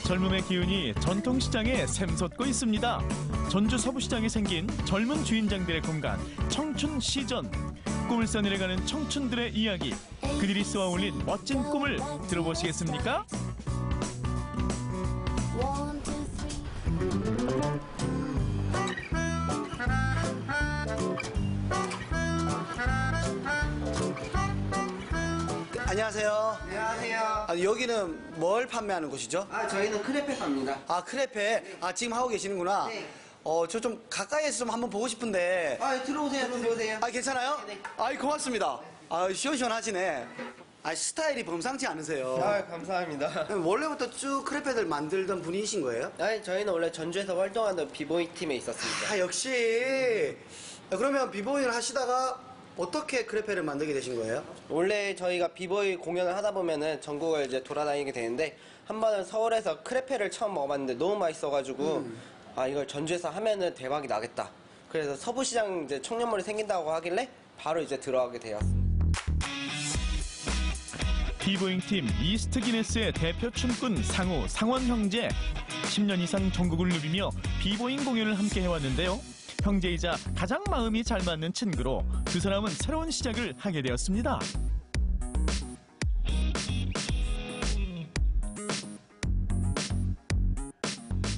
젊음의 기운이 전통시장에 샘솟고 있습니다. 전주 서부시장에 생긴 젊은 주인장들의 공간, 청춘시전. 꿈을 써내려가는 청춘들의 이야기, 그들이 쏘아올린 멋진 꿈을 들어보시겠습니까? 안녕하세요. 안녕하세요. 여기는 뭘 판매하는 곳이죠? 저희는 크레페 팝니다. 크레페. 지금 하고 계시는구나. 네. 저 좀 가까이에서 좀 한번 보고 싶은데. 들어오세요. 괜찮아요? 네. 고맙습니다. 시원시원하시네. 스타일이 범상치 않으세요. 감사합니다. 원래부터 쭉 크레페들 만들던 분이신 거예요? 저희는 원래 전주에서 활동하던 비보이 팀에 있었습니다. 역시. 그러면 비보이를 하시다가 어떻게 크레페를 만들게 되신 거예요? 원래 저희가 비보이 공연을 하다 보면은 전국을 이제 돌아다니게 되는데 한 번은 서울에서 크레페를 처음 먹어봤는데 너무 맛있어가지고 이걸 전주에서 하면은 대박이 나겠다. 그래서 서부시장 이제 청년몰이 생긴다고 하길래 바로 이제 들어가게 되었습니다. 비보잉팀 이스트 기네스의 대표 춤꾼 상우, 상원 형제. 10년 이상 전국을 누비며 비보잉 공연을 함께 해왔는데요. 형제이자 가장 마음이 잘 맞는 친구로 두 사람은 새로운 시작을 하게 되었습니다.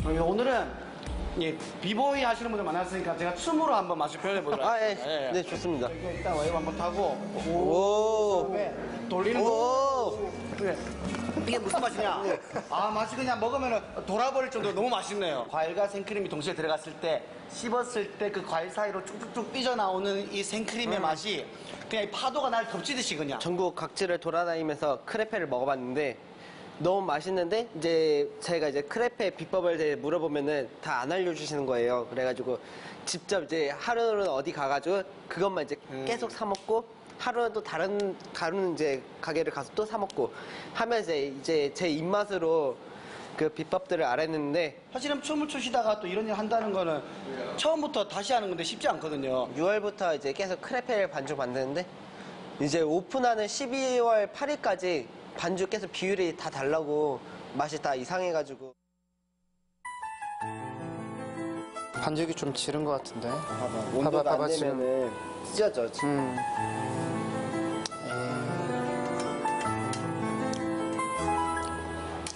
오늘은 비보이 하시는 분들 만났으니까 제가 춤으로 한번 맛을 표현해보도록 하겠습니다. 네, 좋습니다. 일단 웨이브 한번 타고 오. 돌리는 거. 이게 무슨 맛이냐? 맛이 그냥 먹으면 돌아버릴 정도로 너무 맛있네요. 과일과 생크림이 동시에 들어갔을 때 씹었을 때 그 과일 사이로 쭉쭉쭉 삐져나오는 이 생크림의 맛이 그냥 이 파도가 날 덮치듯이 그냥. 전국 각지를 돌아다니면서 크레페를 먹어봤는데 너무 맛있는데 이제 제가 이제 크레페 비법을 물어보면은 다 안 알려주시는 거예요. 그래가지고 직접 이제 하루는 어디 가가지고 그것만 이제 계속 사 먹고 하루는 또 다른 이제 가게를 가서 또 사 먹고 하면서 이제 제 입맛으로 그 비법들을 알았는데 사실은 춤을 추시다가 또 이런 일 한다는 거는 처음부터 다시 하는 건데 쉽지 않거든요. 6월부터 이제 계속 크레페를 반죽 만드는데 이제 오픈하는 12월 8일까지 반죽 계속 비율이 다 달라고 맛이 다 이상해가지고. 반죽이 좀 지른 것 같은데. 온도가 안 되면은 찢어져.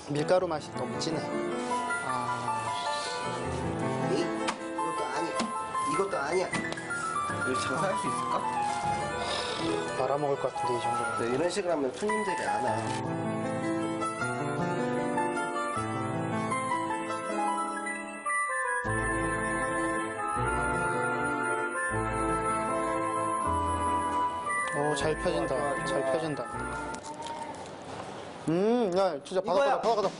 밀가루 맛이 너무 진해. 이것도 아니야. 이거 장사할 수 있을까? 말아먹을 것 같은데, 이 정도면. 네, 이런 식으로 하면 손님들이 안 와. 잘 펴진다. 잘 펴진다. 야, 진짜 바삭하다, 바삭하다. 야,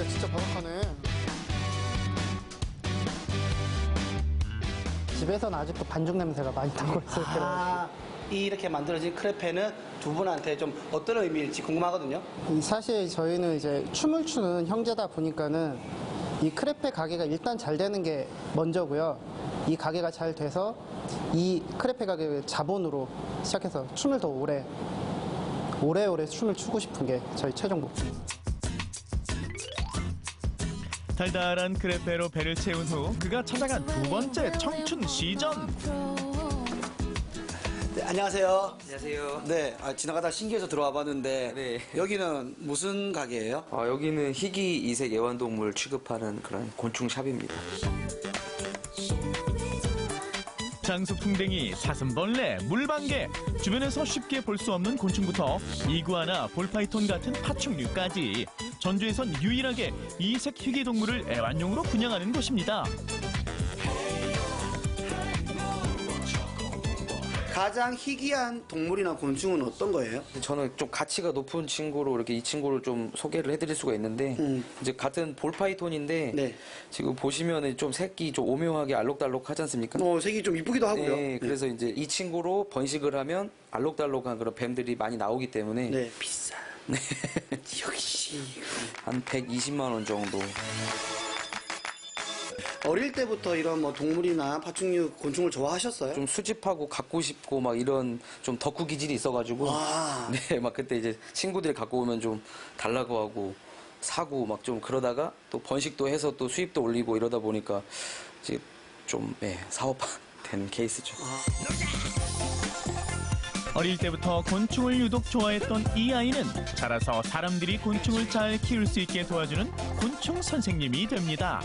진짜 바삭하네. 집에서는 아직도 반죽 냄새가 많이 나고 있을 때라. 이렇게 만들어진 크레페는 두 분한테 좀 어떤 의미일지 궁금하거든요. 사실 저희는 이제 춤을 추는 형제다 보니까는 이 크레페 가게가 일단 잘 되는 게 먼저고요. 이 가게가 잘 돼서 이 크레페 가게를 자본으로 시작해서 춤을 더 오래오래 춤을 추고 싶은 게 저희 최종 목표입니다. 달달한 크레페로 배를 채운 후 그가 찾아간 두 번째 청춘 시전. 네, 안녕하세요. 안녕하세요. 네, 지나가다 신기해서 들어와 봤는데 네. 여기는 무슨 가게예요? 여기는 희귀 이색 애완동물 취급하는 그런 곤충샵입니다. 장수풍뎅이, 사슴벌레, 물방개, 주변에서 쉽게 볼 수 없는 곤충부터 이구아나, 볼파이톤 같은 파충류까지 전주에선 유일하게 이색 희귀 동물을 애완용으로 분양하는 곳입니다. 가장 희귀한 동물이나 곤충은 어떤 거예요? 저는 좀 가치가 높은 친구로 이렇게 이 친구를 좀 소개를 해드릴 수가 있는데 이제 같은 볼파이톤인데 네. 지금 보시면은 좀 색이 좀 오묘하게 알록달록하지 않습니까? 색이 좀 이쁘기도 하고요. 네, 그래서 이제 이 친구로 번식을 하면 알록달록한 그런 뱀들이 많이 나오기 때문에 네, 비싸. 네. 역시. 한 120만 원 정도. 어릴 때부터 이런 뭐 동물이나 파충류, 곤충을 좋아하셨어요? 좀 수집하고 갖고 싶고 막 이런 좀 덕후 기질이 있어가지고 와. 네, 막 그때 이제 친구들이 갖고 오면 좀 달라고 하고 사고 막 좀 그러다가 또 번식도 해서 또 수입도 올리고 이러다 보니까 이제 좀 사업화된 케이스죠. 어릴 때부터 곤충을 유독 좋아했던 이 아이는 자라서 사람들이 곤충을 잘 키울 수 있게 도와주는 곤충 선생님이 됩니다.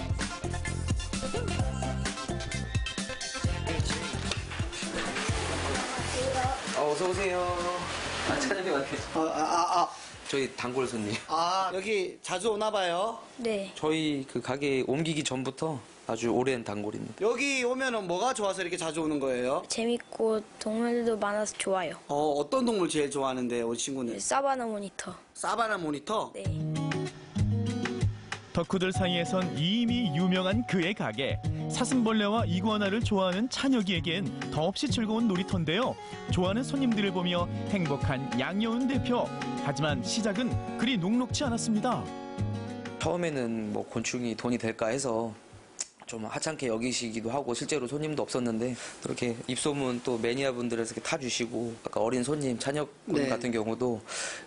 어서 오세요. 차장님 왔네. 저희 단골 손님. 여기 자주 오나 봐요. 네. 저희 그 가게 옮기기 전부터 아주 오랜 단골입니다. 여기 오면은 뭐가 좋아서 이렇게 자주 오는 거예요? 재밌고 동물들도 많아서 좋아요. 어떤 동물 제일 좋아하는데, 우리 친구는? 사바나 모니터. 사바나 모니터? 네. 덕후들 사이에선 이미 유명한 그의 가게. 사슴벌레와 이구아나를 좋아하는 찬혁이에겐 더없이 즐거운 놀이터인데요. 좋아하는 손님들을 보며 행복한 양여운 대표. 하지만 시작은 그리 녹록지 않았습니다. 처음에는 뭐 곤충이 돈이 될까 해서 좀 하찮게 여기시기도 하고 실제로 손님도 없었는데 그렇게 입소문 또 매니아분들에서 이렇게 타주시고 아까 어린 손님 찬혁 군 네. 같은 경우도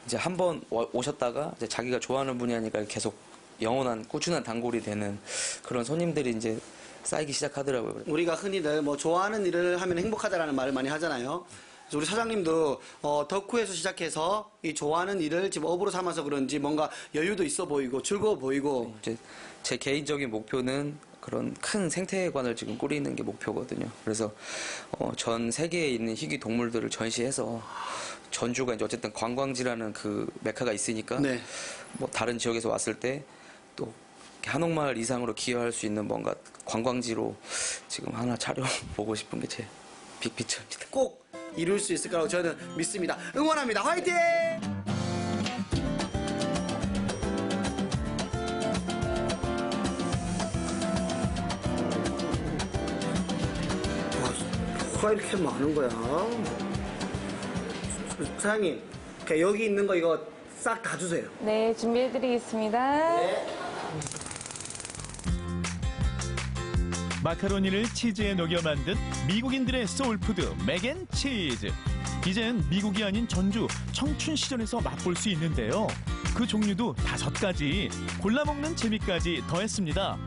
이제 한 번 오셨다가 이제 자기가 좋아하는 분이 하니까 계속 영원한 꾸준한 단골이 되는 그런 손님들이 이제 쌓이기 시작하더라고요. 우리가 흔히들 뭐 좋아하는 일을 하면 행복하다라는 말을 많이 하잖아요. 그래서 우리 사장님도 덕후에서 시작해서 이 좋아하는 일을 지금 업으로 삼아서 그런지 뭔가 여유도 있어 보이고 즐거워 보이고. 이제 제 개인적인 목표는 그런 큰 생태관을 지금 꾸리는 게 목표거든요. 그래서 전 세계에 있는 희귀 동물들을 전시해서 전주가 이제 어쨌든 관광지라는 그 메카가 있으니까 네. 뭐 다른 지역에서 왔을 때 또 한옥마을 이상으로 기여할 수 있는 뭔가 관광지로 지금 하나 차려보고 싶은 게 제 빅피처입니다. 꼭 이룰 수 있을 거라고 저는 믿습니다. 응원합니다. 화이팅! 뭐가 이렇게 많은 거야? 사장님, 여기 있는 거 이거 싹 다 주세요. 네, 준비해드리겠습니다. 마카로니를 치즈에 녹여 만든 미국인들의 소울푸드 맥앤치즈. 이젠 미국이 아닌 전주 청춘 시전에서 맛볼 수 있는데요. 그 종류도 5가지, 골라먹는 재미까지 더했습니다.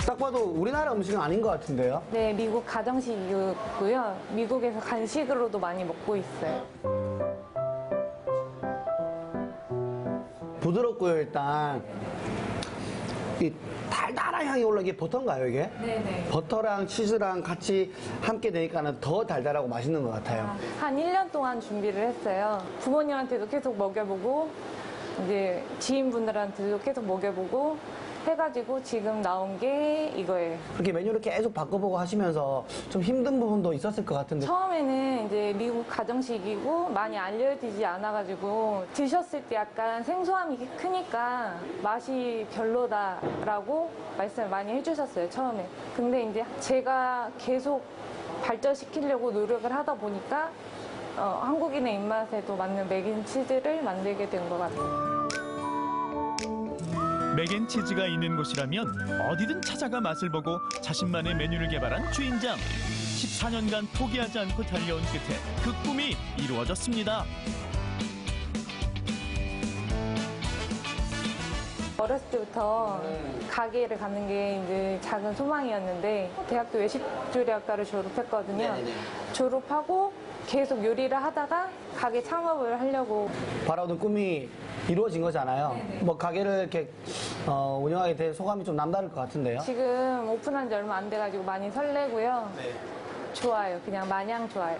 딱 봐도 우리나라 음식은 아닌 것 같은데요? 네, 미국 가정식이고요. 미국에서 간식으로도 많이 먹고 있어요. 부드럽고요, 일단. 이 달달한 향이 올라, 이게 버터인가요, 이게? 네네. 버터랑 치즈랑 같이 함께 되니까는 더 달달하고 맛있는 것 같아요. 한 1년 동안 준비를 했어요. 부모님한테도 계속 먹여보고, 이제 지인분들한테도 계속 먹여보고, 해가지고 지금 나온 게 이거예요. 그렇게 메뉴를 계속 바꿔보고 하시면서 좀 힘든 부분도 있었을 것 같은데. 처음에는 이제 미국 가정식이고 많이 알려지지 않아가지고 드셨을 때 약간 생소함이 크니까 맛이 별로다라고 말씀을 많이 해주셨어요, 처음에. 근데 이제 제가 계속 발전시키려고 노력을 하다 보니까 한국인의 입맛에도 맞는 맥앤치즈를 만들게 된 것 같아요. 맥앤치즈가 있는 곳이라면 어디든 찾아가 맛을 보고 자신만의 메뉴를 개발한 주인장. 14년간 포기하지 않고 달려온 끝에 그 꿈이 이루어졌습니다. 어렸을 때부터 가게를 가는 게 이제 작은 소망이었는데 대학교 외식조리학과를 졸업했거든요. 졸업하고 계속 요리를 하다가 가게 창업을 하려고. 바라보던 꿈이 이루어진 거잖아요. 뭐 가게를 이렇게 운영하게 된 소감이 좀 남다를 것 같은데요. 지금 오픈한 지 얼마 안 돼가지고 많이 설레고요. 좋아요. 그냥 마냥 좋아요.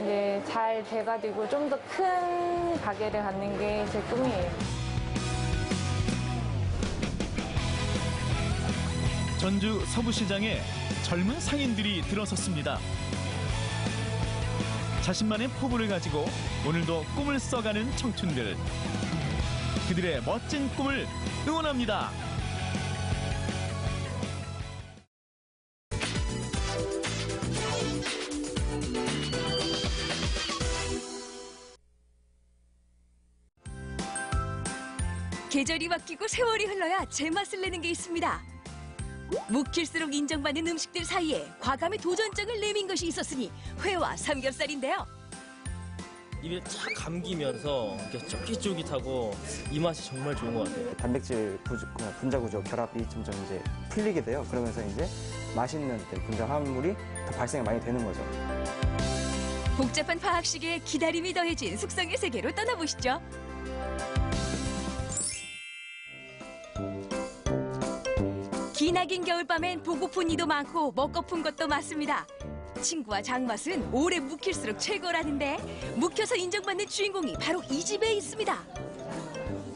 이제 잘 돼가지고 좀 더 큰 가게를 갖는 게 제 꿈이에요. 전주 서부시장에 젊은 상인들이 들어섰습니다. 자신만의 포부를 가지고 오늘도 꿈을 써가는 청춘들. 그들의 멋진 꿈을 응원합니다. 계절이 바뀌고 세월이 흘러야 제맛을 내는 게 있습니다. 묵힐수록 인정받는 음식들 사이에 과감히 도전장을 내민 것이 있었으니 회와 삼겹살인데요. 입에 착 감기면서 이렇게 쫄깃쫄깃하고 이 맛이 정말 좋은 것 같아요. 단백질 분자 구조 결합이 점점 이제 풀리게 돼요. 그러면서 이제 맛있는 분자 화합물이 더 발생이 많이 되는 거죠. 복잡한 화학식에 기다림이 더해진 숙성의 세계로 떠나보시죠. 기나긴 겨울밤엔 보고픈 이도 많고 먹고픈 것도 많습니다. 친구와 장맛은 오래 묵힐수록 최고라는데 묵혀서 인정받는 주인공이 바로 이 집에 있습니다.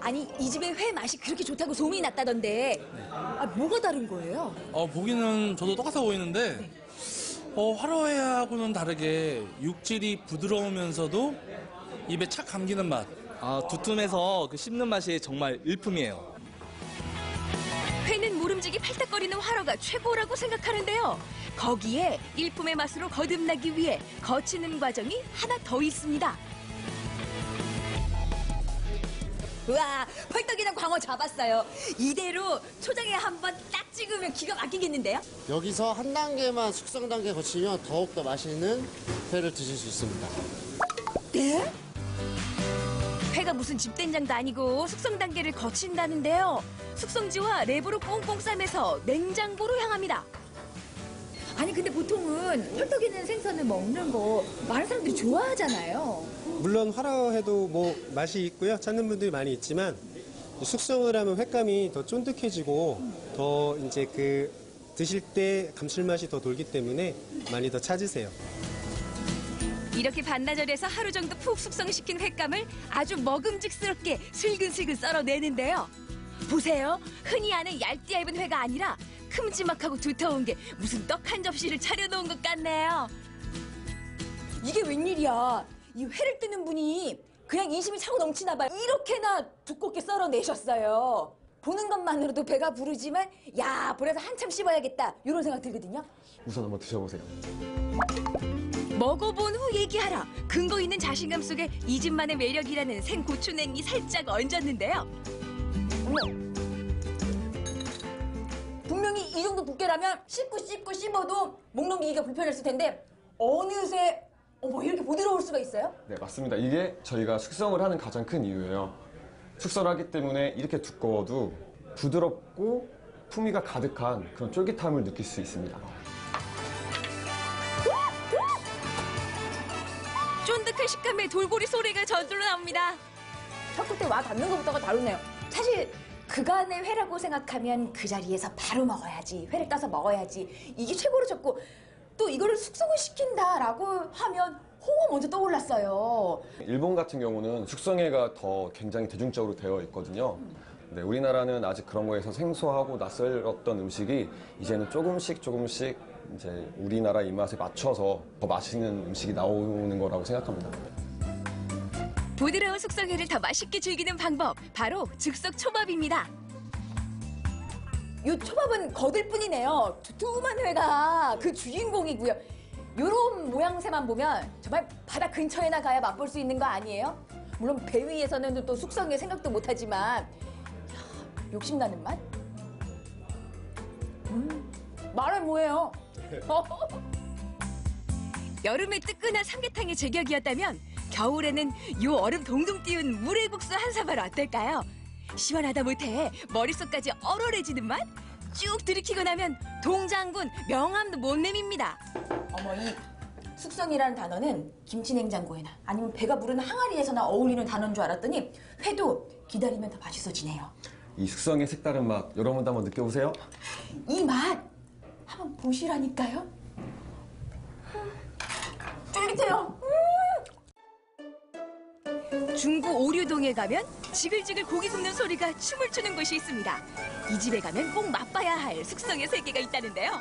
아니 이 집의 회 맛이 그렇게 좋다고 소문이 났다던데 뭐가 다른 거예요? 보기는 저도 똑같아 보이는데 화로회하고는 다르게 육질이 부드러우면서도 입에 착 감기는 맛. 두툼해서 그 씹는 맛이 정말 일품이에요. 회는 모름지기 팔딱거리는 화로가 최고라고 생각하는데요. 거기에 일품의 맛으로 거듭나기 위해 거치는 과정이 하나 더 있습니다. 우와 펄떡이랑 광어 잡았어요. 이대로 초장에 한번 딱 찍으면 기가 막히겠는데요? 여기서 한 단계만 숙성 단계 거치면 더욱더 맛있는 회를 드실 수 있습니다. 네? 회가 무슨 집된장도 아니고 숙성 단계를 거친다는데요. 숙성지와 랩으로 꽁꽁 싸매서 냉장고로 향합니다. 아니 근데 보통은 펄떡이는 생선을 먹는 거 많은 사람들이 좋아하잖아요. 물론 화로회도 뭐 맛이 있고요. 찾는 분들이 많이 있지만 숙성을 하면 횟감이 더 쫀득해지고 더 이제 그 드실 때 감칠맛이 더 돌기 때문에 많이 더 찾으세요. 이렇게 반나절에서 하루 정도 푹 숙성시킨 횟감을 아주 먹음직스럽게 슬근슬근 썰어내는데요. 보세요. 흔히 아는 얇디 얇은 회가 아니라 큼지막하고 두터운 게 무슨 떡 한 접시를 차려놓은 것 같네요. 이게 웬일이야. 이 회를 뜨는 분이 그냥 인심이 차고 넘치나 봐요. 이렇게나 두껍게 썰어내셨어요. 보는 것만으로도 배가 부르지만 야 볼에서 한참 씹어야겠다 이런 생각 들거든요. 우선 한번 드셔보세요. 먹어본 후 얘기하라. 근거 있는 자신감 속에 이 집만의 매력이라는 생고추냉이 살짝 얹었는데요. 분명히 이 정도 두께라면 씹고 씹어도 목 넘기기가 불편했을 텐데 어느새 이렇게 부드러울 수가 있어요? 네, 맞습니다. 이게 저희가 숙성을 하는 가장 큰 이유예요. 숙성을 하기 때문에 이렇게 두꺼워도 부드럽고 풍미가 가득한 그런 쫄깃함을 느낄 수 있습니다. 쫀득한 식감에 돌고리 소리가 저절로 나옵니다. 첫 끝에 와 닿는 것부터가 다르네요. 사실 그간의 회라고 생각하면 그 자리에서 바로 먹어야지, 회를 따서 먹어야지 이게 최고로 좋고 또 이거를 숙성을 시킨다라고 하면 홍어 먼저 떠올랐어요. 일본 같은 경우는 숙성회가 더 굉장히 대중적으로 되어 있거든요. 네, 우리나라는 아직 그런 거에서 생소하고 낯설었던 음식이 이제는 조금씩 이제 우리나라 입맛에 맞춰서 더 맛있는 음식이 나오는 거라고 생각합니다. 부드러운 숙성회를 더 맛있게 즐기는 방법, 바로 즉석 초밥입니다. 이 초밥은 거들 뿐이네요. 두툼한 회가 그 주인공이고요. 이런 모양새만 보면 정말 바다 근처에나 가야 맛볼 수 있는 거 아니에요? 물론 배 위에서는 또 숙성회 생각도 못하지만 욕심나는 맛? 말은 뭐예요? 여름에 뜨끈한 삼계탕의 제격이었다면 겨울에는 요 얼음 동동 띄운 물회국수 한 사발 어떨까요? 시원하다 못해 머릿속까지 얼얼해지는 맛? 쭉 들이키고 나면 동장군 명함도 못 내밉니다. 이 숙성이라는 단어는 김치냉장고에나 아니면 배가 부르는 항아리에서나 어울리는 단어인 줄 알았더니 회도 기다리면 더 맛있어지네요. 이 숙성의 색다른 맛 여러분도 한번 느껴보세요. 이 맛 한번 보시라니까요. 쫄깃해요. 중구 오류동에 가면 지글지글 고기 굽는 소리가 춤을 추는 곳이 있습니다. 이 집에 가면 꼭 맛봐야 할 숙성의 세계가 있다는데요.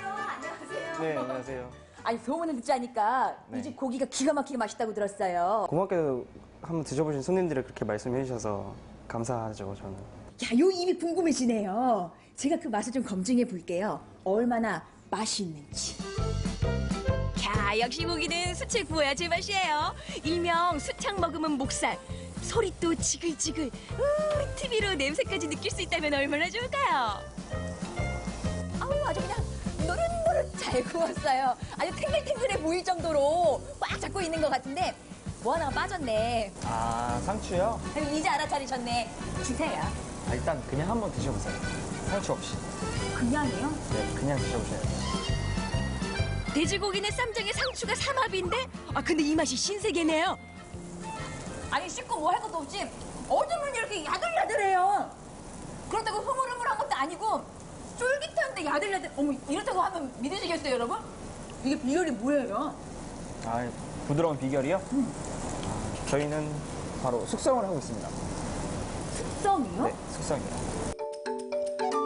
안녕하세요. 네, 안녕하세요. 아니 소문을 듣자니까 네. 이 집 고기가 기가 막히게 맛있다고 들었어요. 고맙게도 한번 드셔보신 손님들이 그렇게 말씀해 주셔서 감사하죠, 저는. 야, 요 입이 궁금해지네요. 제가 그 맛을 좀 검증해 볼게요. 얼마나 맛이 있는지. 야, 역시 고기는 수채 구워야 제맛이에요. 일명 수창 먹으면 목살. 소리도 지글지글. TV로 냄새까지 느낄 수 있다면 얼마나 좋을까요? 아주 그냥 노릇노릇 잘 구웠어요. 아주 탱글탱글해 보일 정도로 꽉 잡고 있는 것 같은데 뭐 하나가 빠졌네. 아, 상추요? 이제 알아차리셨네. 주세요. 일단 그냥 한번 드셔보세요. 상추 없이. 그냥이요? 네, 그냥 드셔보셔야 돼요. 돼지고기는 쌈장에 상추가 삼합인데 근데 이 맛이 신세계네요. 아니 씻고 뭐 할 것도 없이 어쩌면 이렇게 야들야들해요. 그렇다고 흐물흐물한 것도 아니고 쫄깃한데 야들야들. 어머, 이렇다고 하면 믿으시겠어요, 여러분? 이게 비결이 뭐예요? 아, 부드러운 비결이요? 저희는 바로 숙성을 하고 있습니다. 숙성이요? 네, 숙성이요.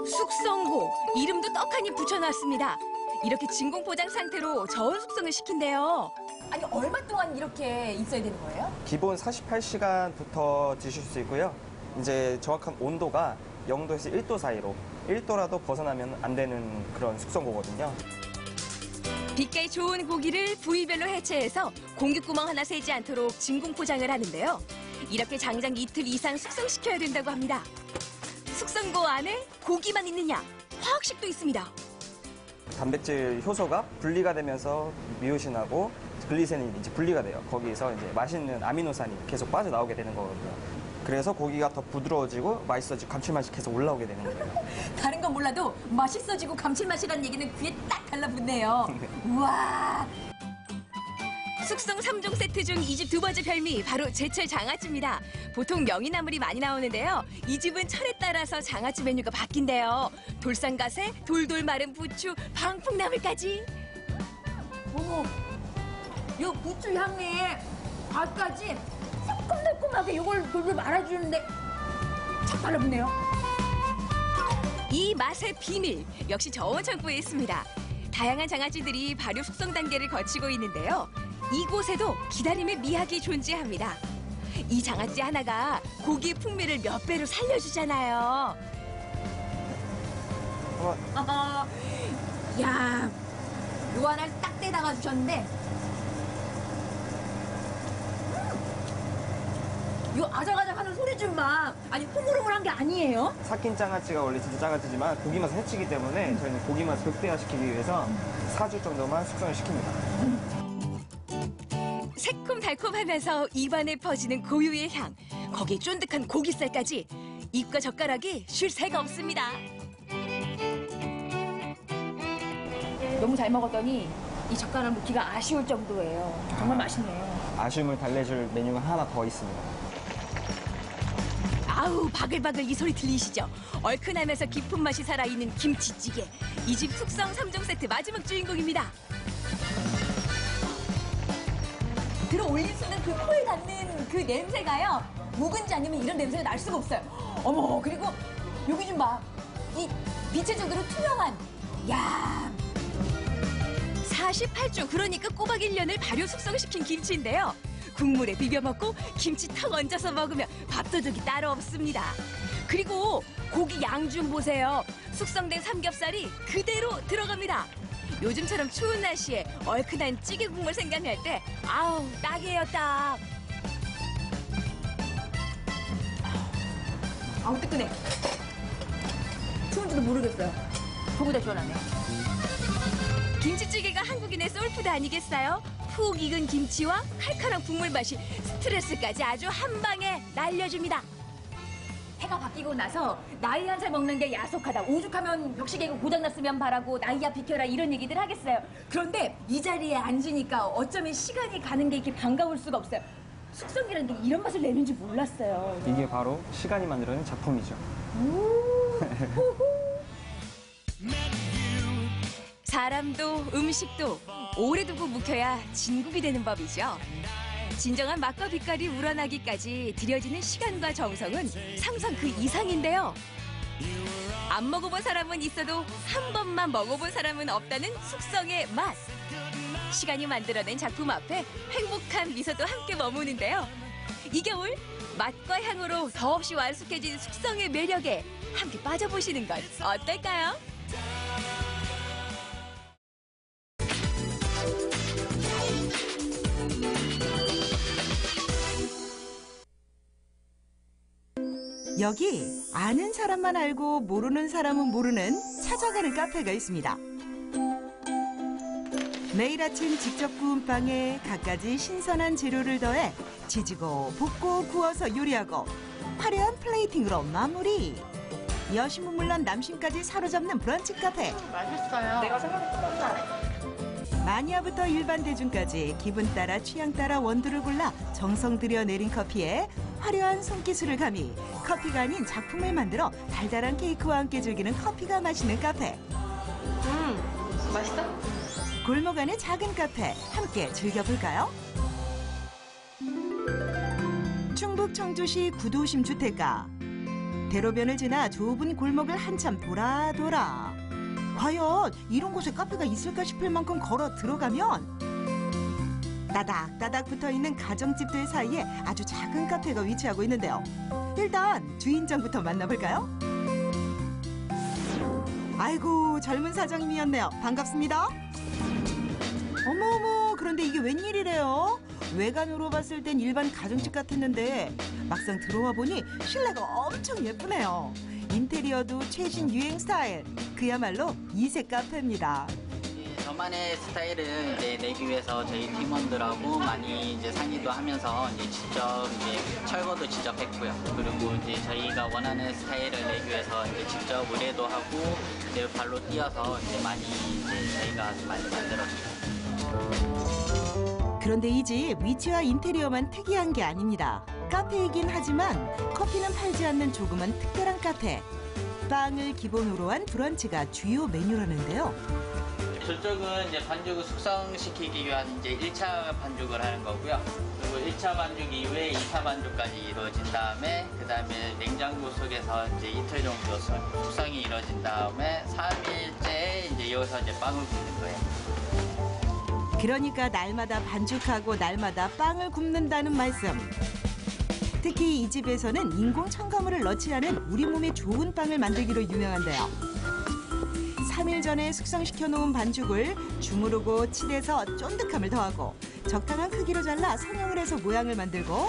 숙성고 이름도 떡하니 붙여놨습니다. 이렇게 진공 포장 상태로 저온 숙성을 시킨대요. 아니 얼마 동안 이렇게 있어야 되는 거예요? 기본 48시간부터 드실 수 있고요. 이제 정확한 온도가 0도에서 1도 사이로 1도라도 벗어나면 안 되는 그런 숙성고거든요. 빛깔 좋은 고기를 부위별로 해체해서 공기구멍 하나 새지 않도록 진공 포장을 하는데요. 이렇게 장장 이틀 이상 숙성시켜야 된다고 합니다. 숙성고 안에 고기만 있느냐? 화학식도 있습니다. 단백질 효소가 분리가 되면서 미오신하고 글리세린이 이제 분리가 돼요. 거기서 이제 맛있는 아미노산이 계속 빠져나오게 되는 거거든요. 그래서 고기가 더 부드러워지고 맛있어지고 감칠맛이 계속 올라오게 되는 거예요. 다른 건 몰라도 맛있어지고 감칠맛이라는 얘기는 귀에 딱 달라붙네요. 우와. 숙성 3종 세트 중 이 집 두 번째 별미 바로 제철 장아찌입니다. 보통 명이나물이 많이 나오는데요. 이 집은 철에 따라서 장아찌 메뉴가 바뀐대요. 돌산가세, 돌돌 마른 부추, 방풍나물까지. 어머, 요 부추 향에 밥까지 새콤달콤하게 이걸 돌돌 말아주는데 참 달라붙네요. 이 맛의 비밀 역시 저온 창고에 있습니다. 다양한 장아찌들이 발효 숙성 단계를 거치고 있는데요. 이곳에도 기다림의 미학이 존재합니다. 이 장아찌 하나가 고기의 풍미를 몇 배로 살려주잖아요. 야, 요 하나를 딱 떼다가 주셨는데 요 아작아작하는 소리 좀 봐. 아니 흐물흐물한 게 아니에요? 삭힌 장아찌가 원래 진짜 장아찌지만 고기 맛을 해치기 때문에 저희는 고기 맛을 극대화시키기 위해서 4주 정도만 숙성을 시킵니다. 새콤달콤하면서 입안에 퍼지는 고유의 향, 거기에 쫀득한 고기살까지 입과 젓가락이 쉴 새가 없습니다. 너무 잘 먹었더니 이 젓가락 먹기가 아쉬울 정도예요. 정말 맛있네요. 아쉬움을 달래줄 메뉴가 하나 더 있습니다. 아우 바글바글 이 소리 들리시죠? 얼큰하면서 깊은 맛이 살아있는 김치찌개. 이 집 숙성 3종 세트 마지막 주인공입니다. 들어 올린 순간 그 코에 닿는 그 냄새가요. 묵은지 아니면 이런 냄새가 날 수가 없어요. 어머, 그리고 여기 좀 봐. 이 빛의 정도로 투명한, 야. 48주 그러니까 꼬박 1년을 발효 숙성시킨 김치인데요. 국물에 비벼 먹고 김치 턱 얹어서 먹으면 밥도둑이 따로 없습니다. 그리고 고기 양 좀 보세요. 숙성된 삼겹살이 그대로 들어갑니다. 요즘처럼 추운 날씨에 얼큰한 찌개 국물 생각날 때 아우 딱이에요 딱. 아우 뜨끈해. 추운지도 모르겠어요. 속보다 시원하네. 김치찌개가 한국인의 소울푸드 아니겠어요? 푹 익은 김치와 칼칼한 국물 맛이 스트레스까지 아주 한 방에 날려줍니다. 해가 바뀌고 나서 나이 한 살 먹는 게 야속하다. 오죽하면 벽시계가 고장났으면 바라고 나이야 비켜라 이런 얘기들 하겠어요. 그런데 이 자리에 앉으니까 어쩌면 시간이 가는 게 이렇게 반가울 수가 없어요. 숙성이라는 게 이런 맛을 내는지 몰랐어요. 이게 바로 시간이 만들어낸 작품이죠. 사람도 음식도 오래 두고 묵혀야 진국이 되는 법이죠. 진정한 맛과 빛깔이 우러나기까지 들여지는 시간과 정성은 상상 그 이상인데요. 안 먹어본 사람은 있어도 한 번만 먹어본 사람은 없다는 숙성의 맛. 시간이 만들어낸 작품 앞에 행복한 미소도 함께 머무는데요. 이 겨울 맛과 향으로 더없이 완숙해진 숙성의 매력에 함께 빠져보시는 건 어떨까요? 여기 아는 사람만 알고 모르는 사람은 모르는 찾아가는 카페가 있습니다. 매일 아침 직접 구운 빵에 갖가지 신선한 재료를 더해 지지고 볶고 구워서 요리하고 화려한 플레이팅으로 마무리. 여심은 물론 남심까지 사로잡는 브런치 카페. 맛있어요. 내가 생각했던 거. 마니아부터 일반 대중까지 기분 따라 취향 따라 원두를 골라 정성 들여 내린 커피에 화려한 손기술을 가미 커피가 아닌 작품을 만들어 달달한 케이크와 함께 즐기는 커피가 맛있는 카페. 맛있어? 골목 안의 작은 카페 함께 즐겨볼까요? 충북 청주시 구도심 주택가. 대로변을 지나 좁은 골목을 한참 돌아 과연 이런 곳에 카페가 있을까 싶을 만큼 걸어 들어가면 따닥따닥 붙어있는 가정집들 사이에 아주 작은 카페가 위치하고 있는데요. 일단 주인장부터 만나볼까요? 아이고 젊은 사장님이었네요. 반갑습니다. 어머어머, 그런데 이게 웬일이래요? 외관으로 봤을 땐 일반 가정집 같았는데 막상 들어와 보니 실내가 엄청 예쁘네요. 인테리어도 최신 유행 스타일. 그야말로 이색 카페입니다. 저만의 스타일을 이제 내기 위해서 저희 팀원들하고 많이 이제 상의도 하면서 이제 직접 이제 철거도 직접 했고요. 그리고 이제 저희가 원하는 스타일을 내기 위해서 이제 직접 의뢰도 하고 이제 발로 뛰어서 이제 많이 이제 저희가 많이 만들었어요. 그런데 이 집 위치와 인테리어만 특이한 게 아닙니다. 카페이긴 하지만 커피는 팔지 않는 조그만 특별한 카페. 빵을 기본으로 한 브런치가 주요 메뉴라는데요. 저쪽은 이제 반죽을 숙성시키기 위한 이제 1차 반죽을 하는 거고요. 그리고 1차 반죽 이후에 2차 반죽까지 이루어진 다음에 그다음에 냉장고 속에서 이제 이틀 정도 숙성이 이루어진 다음에 3일째 이제 여기서 이제 빵을 굽는 거예요. 그러니까 날마다 반죽하고 날마다 빵을 굽는다는 말씀. 특히 이 집에서는 인공 첨가물을 넣지 않은 우리 몸에 좋은 빵을 만들기로 유명한데요. 3일 전에 숙성시켜 놓은 반죽을 주무르고 칠해서 쫀득함을 더하고 적당한 크기로 잘라 성형을 해서 모양을 만들고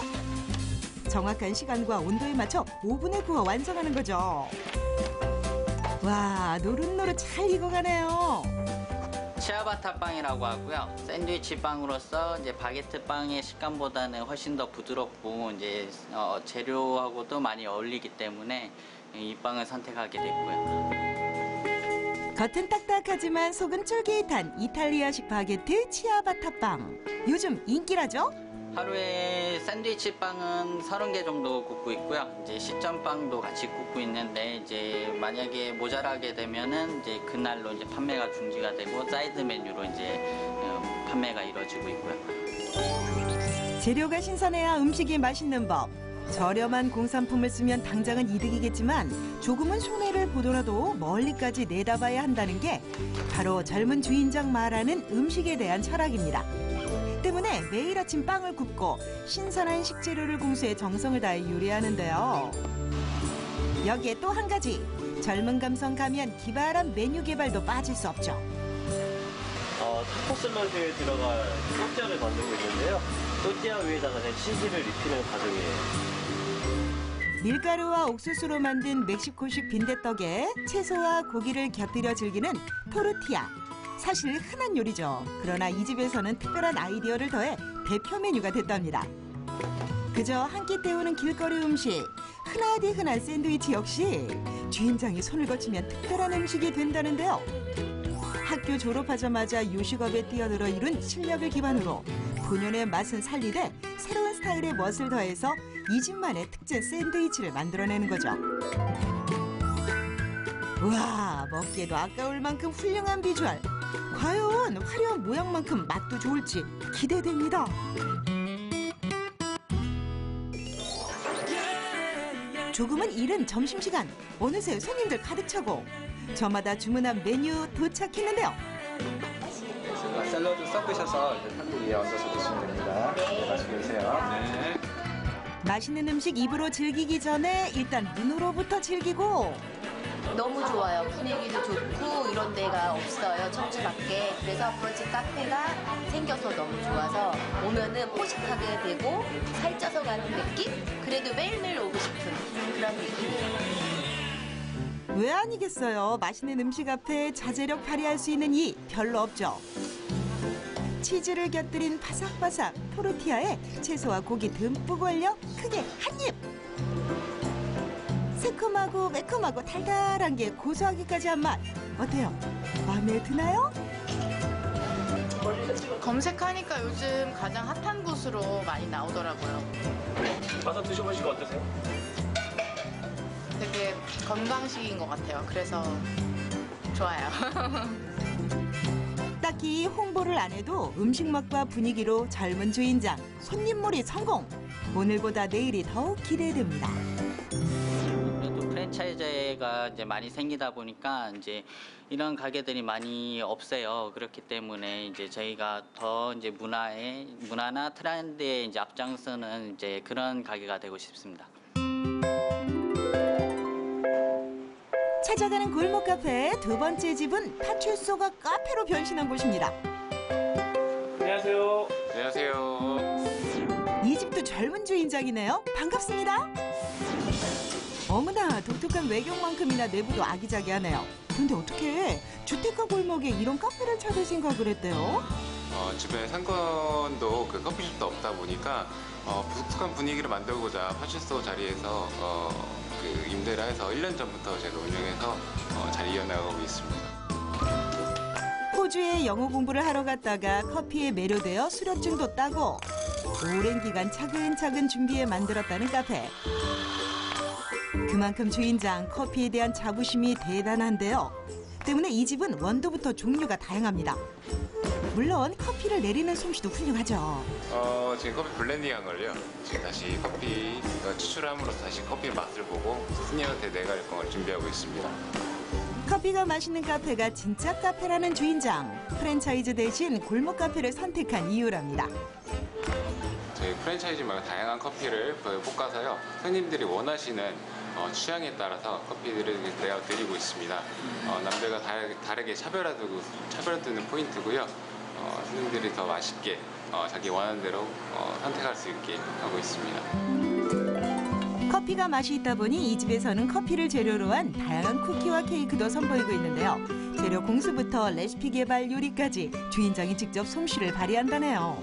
정확한 시간과 온도에 맞춰 오븐에 구워 완성하는 거죠. 와, 노릇노릇 잘 익어가네요. 치아바타 빵이라고 하고요. 샌드위치 빵으로서 이제 바게트 빵의 식감보다는 훨씬 더 부드럽고 이제 재료하고도 많이 어울리기 때문에 이 빵을 선택하게 됐고요. 겉은 딱딱하지만 속은 쫄깃한 이탈리아식 바게트 치아바타 빵. 요즘 인기라죠? 하루에 샌드위치 빵은 30개 정도 굽고 있고요. 이제 시점빵도 같이 굽고 있는데 이제 만약에 모자라게 되면은 이제 그날로 이제 판매가 중지가 되고 사이드 메뉴로 이제 판매가 이루어지고 있고요. 재료가 신선해야 음식이 맛있는 법. 저렴한 공산품을 쓰면 당장은 이득이겠지만 조금은 손해를 보더라도 멀리까지 내다봐야 한다는 게 바로 젊은 주인장 말하는 음식에 대한 철학입니다. 때문에 매일 아침 빵을 굽고 신선한 식재료를 공수해 정성을 다해 요리하는데요. 여기에 또 한 가지 젊은 감성 가면 기발한 메뉴 개발도 빠질 수 없죠. 타코 샐러드에 들어갈 또띠아를 만들고 있는데요. 또띠아 위에다가 치즈를 입히는 과정이에요. 밀가루와 옥수수로 만든 멕시코식 빈대떡에 채소와 고기를 곁들여 즐기는 토르티아. 사실 흔한 요리죠. 그러나 이 집에서는 특별한 아이디어를 더해 대표 메뉴가 됐답니다. 그저 한 끼 때우는 길거리 음식, 흔하디 흔한 샌드위치 역시 주인장이 손을 거치면 특별한 음식이 된다는데요. 학교 졸업하자마자 요식업에 뛰어들어 이룬 실력을 기반으로 본연의 맛은 살리되 새로운 스타일의 멋을 더해서 이 집만의 특제 샌드위치를 만들어내는 거죠. 우와, 먹기에도 아까울 만큼 훌륭한 비주얼. 과연 화려한 모양만큼 맛도 좋을지 기대됩니다. 조금은 이른 점심시간. 어느새 손님들 가득 차고 저마다 주문한 메뉴 도착했는데요. 샐러드 섞으셔서 이제 탁구 위에 얹어서 드시면 됩니다. 네, 맛있게 드세요. 네. 맛있는 음식 입으로 즐기기 전에 일단 눈으로부터 즐기고 너무 좋아요. 분위기도 좋고 이런 데가 없어요. 청주 밖에. 그래서 브런치 카페가 생겨서 너무 좋아서 오면은 포식하게 되고 살쪄서 가는 느낌? 그래도 매일매일 오고 싶은 그런 느낌이에요. 왜 아니겠어요. 맛있는 음식 앞에 자제력 발휘할 수 있는 이 별로 없죠. 치즈를 곁들인 바삭바삭 토르티아에 채소와 고기 듬뿍 올려 크게 한 입. 새콤하고 매콤하고 달달한 게 고소하기까지 한 맛. 어때요? 마음에 드나요? 검색하니까 요즘 가장 핫한 곳으로 많이 나오더라고요. 와서 드셔보시고 어떠세요? 되게 건강식인 것 같아요. 그래서 좋아요. 딱히 홍보를 안 해도 음식 맛과 분위기로 젊은 주인장 손님몰이 성공. 오늘보다 내일이 더욱 기대됩니다. 그래도 프랜차이즈가 이제 많이 생기다 보니까 이제 이런 가게들이 많이 없어요. 그렇기 때문에 이제 저희가 더 이제 문화나 트렌드에 이제 앞장서는 이제 그런 가게가 되고 싶습니다. 찾아가는 골목 카페 두 번째 집은 파출소가 카페로 변신한 곳입니다. 안녕하세요. 안녕하세요. 이 집도 젊은 주인장이네요. 반갑습니다. 어머나, 독특한 외경만큼이나 내부도 아기자기하네요. 그런데 어떻게 주택가 골목에 이런 카페를 차릴 생각을 했대요? 주변에 상권도 그 커피숍도 없다 보니까 독특한 분위기를 만들고자 파출소 자리에서 그 임대를 해서 1년 전부터 제가 운영해서 잘 이어나가고 있습니다. 호주에 영어 공부를 하러 갔다가 커피에 매료되어 수료증도 따고 오랜 기간 차근차근 준비해 만들었다는 카페. 그만큼 주인장 커피에 대한 자부심이 대단한데요. 때문에 이 집은 원두부터 종류가 다양합니다. 물론 커피를 내리는 솜씨도 훌륭하죠. 지금 커피 블렌딩한 걸요. 지금 다시 커피가 추출함으로써 다시 커피 맛을 보고 손님한테 내갈 걸 준비하고 있습니다. 커피가 맛있는 카페가 진짜 카페라는 주인장. 프랜차이즈 대신 골목 카페를 선택한 이유랍니다. 저희 프랜차이즈 말고 다양한 커피를 볶아서요. 손님들이 원하시는 취향에 따라서 커피들을 내어드리고 있습니다. 남들과 다르게 차별화되는 포인트고요. 손님들이 더 맛있게 자기 원하는 대로 선택할 수 있게 하고 있습니다. 커피가 맛이 있다 보니 이 집에서는 커피를 재료로 한 다양한 쿠키와 케이크도 선보이고 있는데요. 재료 공수부터 레시피 개발 요리까지 주인장이 직접 솜씨를 발휘한다네요.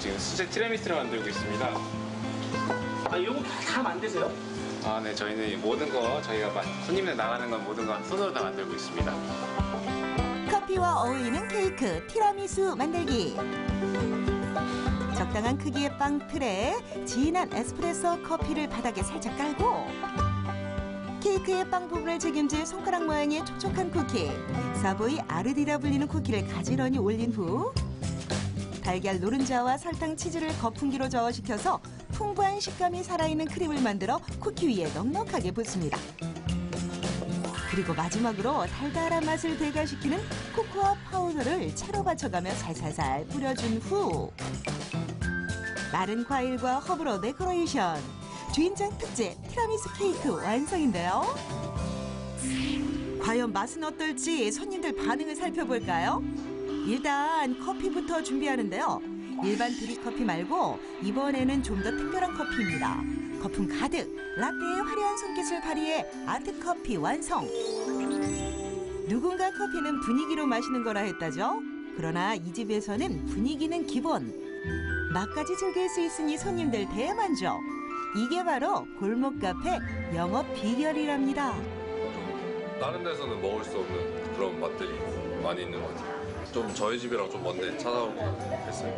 지금 수제 티라미수를 만들고 있습니다. 이거 다 만드세요? 네, 저희는 모든 거 저희가 손님들 나가는 건 모든 거 손으로 다 만들고 있습니다. 커피와 어울리는 케이크, 티라미수 만들기. 적당한 크기의 빵 틀에 진한 에스프레소 커피를 바닥에 살짝 깔고 케이크의 빵 부분을 책임질 손가락 모양의 촉촉한 쿠키, 사보이 아르디라 불리는 쿠키를 가지런히 올린 후 달걀 노른자와 설탕, 치즈를 거품기로 저어시켜서 풍부한 식감이 살아있는 크림을 만들어 쿠키 위에 넉넉하게 붓습니다. 그리고 마지막으로 달달한 맛을 배가시키는 코코아 파우더를 채로 받쳐가며 살살살 뿌려준 후 마른 과일과 허브로 데코레이션. 주인장 특제 티라미수 케이크 완성인데요. 과연 맛은 어떨지 손님들 반응을 살펴볼까요? 일단 커피부터 준비하는데요. 일반 드립커피 말고 이번에는 좀 더 특별한 커피입니다. 거품 가득 라떼의 화려한 손깃을 발휘해 아트커피 완성. 누군가 커피는 분위기로 마시는 거라 했다죠. 그러나 이 집에서는 분위기는 기본. 맛까지 즐길 수 있으니 손님들 대만족. 이게 바로 골목 카페 영업 비결이랍니다. 다른 데서는 먹을 수 없는 그런 맛들이 많이 있는 것 같아요. 좀 저희 집이랑 좀 먼데 찾아오게 됐어요.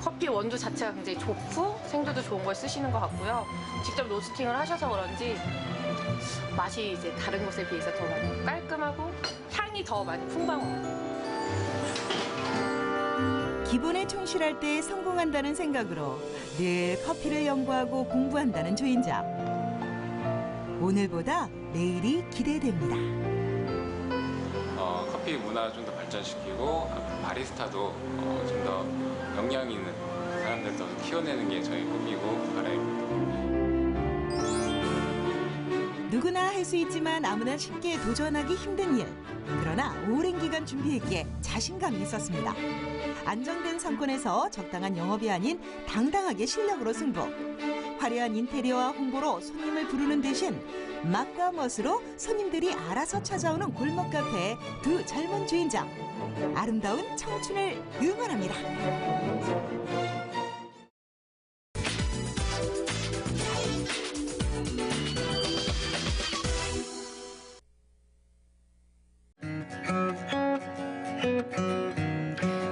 커피 원두 자체가 굉장히 좋고 생두도 좋은 걸 쓰시는 것 같고요. 직접 로스팅을 하셔서 그런지 맛이 이제 다른 곳에 비해서 더 많이 깔끔하고 향이 더 많이 풍부한 것 같아요. 기본에 충실할 때 성공한다는 생각으로 늘 커피를 연구하고 공부한다는 주인장. 오늘보다 내일이 기대됩니다. 커피 문화 좀 더 발전시키고 바리스타도 좀 더 역량 있는 사람들 더 키워내는 게 저희 꿈이고 바람입니다. 누구나 할 수 있지만 아무나 쉽게 도전하기 힘든 일. 그러나 오랜 기간 준비했기에 자신감이 있었습니다. 안정된 상권에서 적당한 영업이 아닌 당당하게 실력으로 승부. 화려한 인테리어와 홍보로 손님을 부르는 대신 맛과 멋으로 손님들이 알아서 찾아오는 골목 카페의 두 젊은 주인장. 아름다운 청춘을 응원합니다.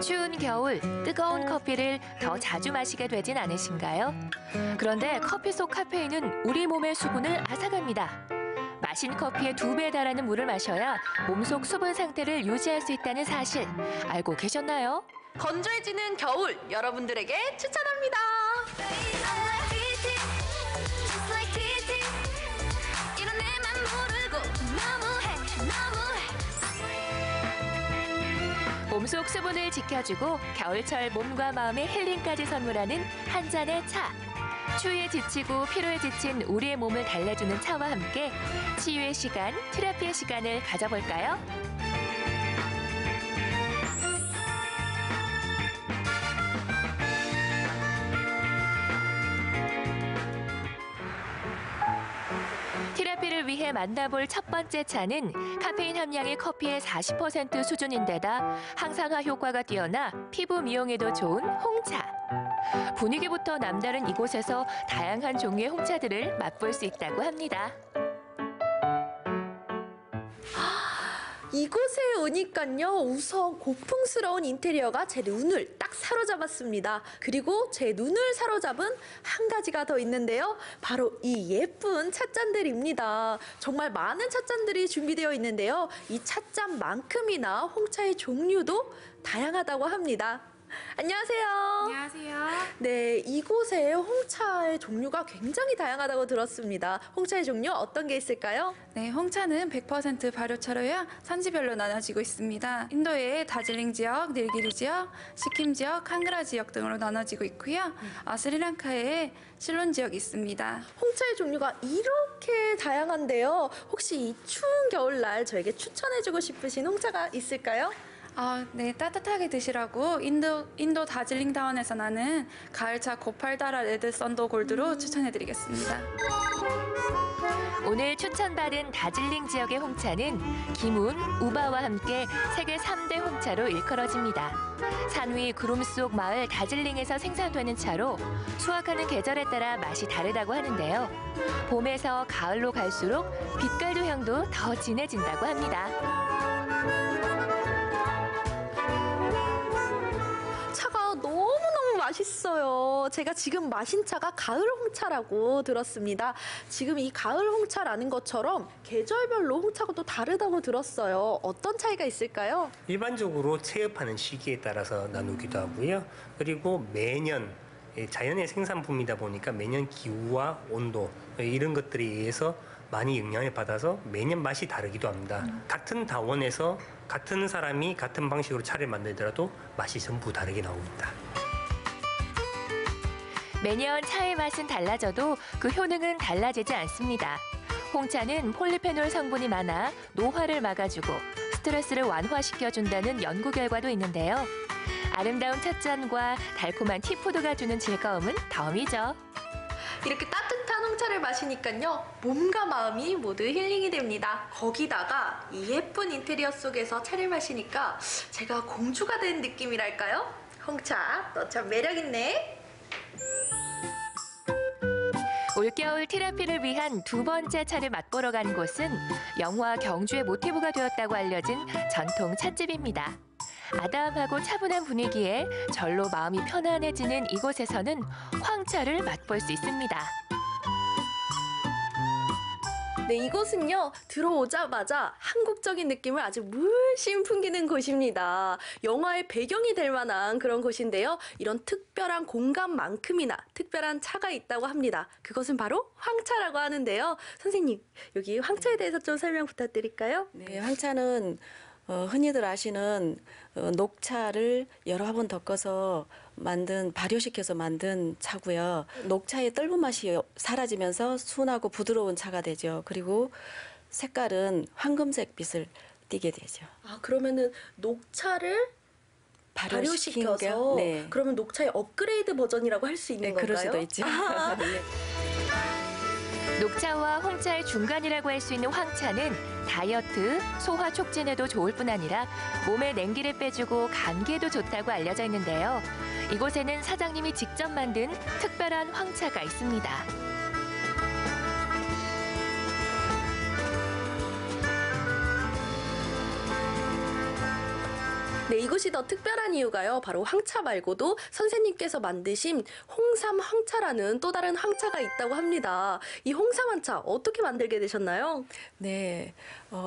추운 겨울 뜨거운 커피를 더 자주 마시게 되진 않으신가요? 그런데 커피 속 카페인은 우리 몸의 수분을 앗아갑니다. 마신 커피의 2배에 달하는 물을 마셔야 몸속 수분 상태를 유지할 수 있다는 사실 알고 계셨나요? 건조해지는 겨울 여러분들에게 추천합니다. 몸속 수분을 지켜주고 겨울철 몸과 마음의 힐링까지 선물하는 한 잔의 차. 추위에 지치고 피로에 지친 우리의 몸을 달래주는 차와 함께 치유의 시간, 테라피의 시간을 가져볼까요? 테라피를 위해 만나볼 첫 번째 차는 카페인 함량이 커피의 40% 수준인데다 항산화 효과가 뛰어나 피부 미용에도 좋은 홍차. 분위기부터 남다른 이곳에서 다양한 종류의 홍차들을 맛볼 수 있다고 합니다. 이곳에 오니까요, 우선 고풍스러운 인테리어가 제 눈을 딱 사로잡았습니다. 그리고 제 눈을 사로잡은 한 가지가 더 있는데요. 바로 이 예쁜 찻잔들입니다. 정말 많은 찻잔들이 준비되어 있는데요. 이 찻잔만큼이나 홍차의 종류도 다양하다고 합니다. 안녕하세요. 안녕하세요. 네, 이곳에 홍차의 종류가 굉장히 다양하다고 들었습니다. 홍차의 종류 어떤 게 있을까요? 네, 홍차는 100% 발효차로요. 산지별로 나눠지고 있습니다. 인도의 다질링 지역, 닐기리 지역, 시킴 지역, 칸그라 지역 등으로 나눠지고 있고요. 스리랑카의 실론 지역이 있습니다. 홍차의 종류가 이렇게 다양한데요. 혹시 이 추운 겨울날 저에게 추천해주고 싶으신 홍차가 있을까요? 네, 따뜻하게 드시라고 인도 다질링 타운에서 나는 가을차 고팔다라 레드 썬더 골드로 추천해드리겠습니다. 오늘 추천받은 다질링 지역의 홍차는 기문, 우바와 함께 세계 3대 홍차로 일컬어집니다. 산 위 구름 속 마을 다질링에서 생산되는 차로 수확하는 계절에 따라 맛이 다르다고 하는데요. 봄에서 가을로 갈수록 빛깔도 향도 더 진해진다고 합니다. 차가 너무너무 맛있어요. 제가 지금 마신 차가 가을 홍차라고 들었습니다. 지금 이 가을 홍차라는 것처럼 계절별로 홍차가 또 다르다고 들었어요. 어떤 차이가 있을까요? 일반적으로 체업하는 시기에 따라서 나누기도 하고요. 그리고 매년 자연의 생산품이다 보니까 매년 기후와 온도 이런 것들에 의해서 많이 영향을 받아서 매년 맛이 다르기도 합니다. 같은 다원에서 같은 사람이 같은 방식으로 차를 만들더라도 맛이 전부 다르게 나옵니다. 매년 차의 맛은 달라져도 그 효능은 달라지지 않습니다. 홍차는 폴리페놀 성분이 많아 노화를 막아주고 스트레스를 완화시켜준다는 연구 결과도 있는데요. 아름다운 찻잔과 달콤한 티푸드가 주는 즐거움은 덤이죠. 이렇게 따뜻한 홍차를 마시니까요, 몸과 마음이 모두 힐링이 됩니다. 거기다가 이 예쁜 인테리어 속에서 차를 마시니까 제가 공주가 된 느낌이랄까요? 홍차, 너 참 매력있네. 올겨울 테라피를 위한 두 번째 차를 맛보러 간 곳은 영화 경주의 모티브가 되었다고 알려진 전통 찻집입니다. 아담하고 차분한 분위기에 절로 마음이 편안해지는 이곳에서는 황차를 맛볼 수 있습니다. 네, 이곳은요, 들어오자마자 한국적인 느낌을 아주 물씬 풍기는 곳입니다. 영화의 배경이 될 만한 그런 곳인데요. 이런 특별한 공간만큼이나 특별한 차가 있다고 합니다. 그것은 바로 황차라고 하는데요. 선생님, 여기 황차에 대해서 좀 설명 부탁드릴까요? 네, 황차는 흔히들 아시는 녹차를 여러 번 덮어서 발효시켜서 만든 차고요. 녹차의 떫은 맛이 사라지면서 순하고 부드러운 차가 되죠. 그리고 색깔은 황금색 빛을 띠게 되죠. 그러면은 녹차를 발효시켜서 네. 그러면 녹차의 업그레이드 버전이라고 할 수 있는 네, 건가요? 그럴 수도 있죠. 네. 녹차와 홍차의 중간이라고 할 수 있는 황차는 다이어트, 소화 촉진에도 좋을 뿐 아니라 몸에 냉기를 빼주고 감기에도 좋다고 알려져 있는데요. 이곳에는 사장님이 직접 만든 특별한 황차가 있습니다. 네, 이곳이 더 특별한 이유가요. 바로 황차 말고도 선생님께서 만드신 홍삼 황차라는 또 다른 황차가 있다고 합니다. 이 홍삼 황차 어떻게 만들게 되셨나요? 네,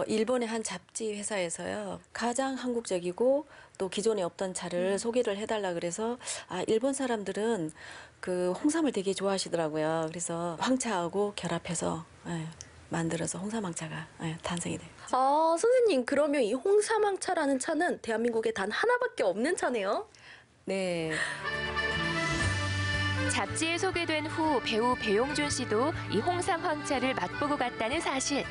일본의 한 잡지 회사에서요. 가장 한국적이고 또 기존에 없던 차를 소개를 해달라 그래서 일본 사람들은 그 홍삼을 되게 좋아하시더라고요. 그래서 황차하고 결합해서 만들어서 홍삼 황차가 탄생이 돼요. 아, 선생님, 그러면 이 홍삼 황차라는 차는 대한민국에 단 하나밖에 없는 차네요? 네. 잡지에 소개된 후 배우 배용준 씨도 이 홍삼 황차를 맛보고 갔다는 사실.